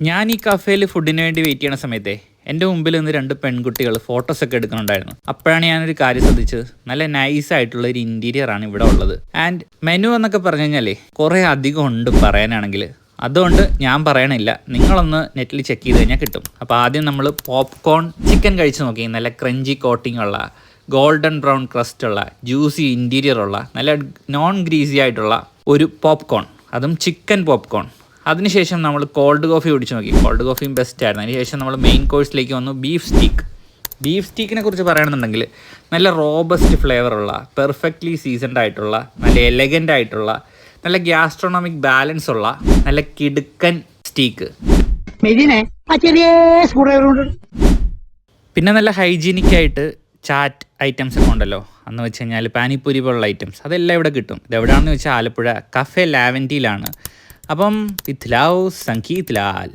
ഞാൻ ഈ കഫേയിൽ ഫുഡിന് വേണ്ടി വെയിറ്റ് ചെയ്യണ സമയത്തെ എൻ്റെ മുമ്പിൽ നിന്ന് 2 പെൺകുട്ടികൾ ഫോട്ടോസൊക്കെ എടുക്കുന്നുണ്ടായിരുന്നു. അപ്പോഴാണ് ഞാനൊരു കാര്യം ശ്രദ്ധിച്ചത്. നല്ല നൈസായിട്ടുള്ള ഒരു ഇൻറ്റീരിയറാണ് ഇവിടെ ഉള്ളത്. ആൻഡ് മെനു എന്നൊക്കെ പറഞ്ഞു കഴിഞ്ഞാലേ കുറേ അധികം ഉണ്ട് പറയാനാണെങ്കിൽ. അതുകൊണ്ട് ഞാൻ പറയണില്ല, നിങ്ങളൊന്ന് നെറ്റിൽ ചെക്ക് ചെയ്ത് കഴിഞ്ഞാൽ കിട്ടും. അപ്പോൾ ആദ്യം നമ്മൾ പോപ്കോൺ ചിക്കൻ കഴിച്ച് നോക്കി. നല്ല ക്രഞ്ചി കോട്ടിംഗ് ഉള്ള, ഗോൾഡൻ ബ്രൗൺ ക്രസ്റ്റ് ഉള്ള, ജ്യൂസി ഇൻറ്റീരിയർ ഉള്ള, നല്ല നോൺ ഗ്രീസി ആയിട്ടുള്ള ഒരു പോപ്കോൺ, അതും ചിക്കൻ പോപ്കോൺ. അതിനുശേഷം നമ്മൾ കോൾഡ് കോഫി കുടിച്ച് നോക്കി. കോൾഡ് കോഫിയും ബെസ്റ്റ് ആയിരുന്നു. അതിനുശേഷം നമ്മൾ മെയിൻ കോഴ്സിലേക്ക് വന്നു. ബീഫ് സ്റ്റീക്കിനെ കുറിച്ച് പറയുകയാണെന്നുണ്ടെങ്കിൽ നല്ല റോബസ്റ്റ് ഫ്ലേവറുള്ള, പെർഫെക്റ്റ്ലി സീസൺഡ് ആയിട്ടുള്ള, നല്ല എലഗൻ്റ് ആയിട്ടുള്ള, നല്ല ഗ്യാസ്ട്രോണോമിക് ബാലൻസ് ഉള്ള നല്ല കിടുക്കൻ സ്റ്റീക്ക്. പിന്നെ നല്ല ഹൈജീനിക് ആയിട്ട് ചാറ്റ് ഐറ്റംസ് ഒക്കെ ഉണ്ടല്ലോ. എന്ന് വെച്ച് കഴിഞ്ഞാൽ പാനിപ്പൂരി പോലുള്ള ഐറ്റംസ് അതെല്ലാം ഇവിടെ കിട്ടും. ഇതെവിടെയാണെന്ന് വെച്ചാൽ ആലപ്പുഴ കഫേ ലാവൻറ്റിയിലാണ്. അപ്പം വിത്ത് ലവ്, സംഗീത് ലാൽ.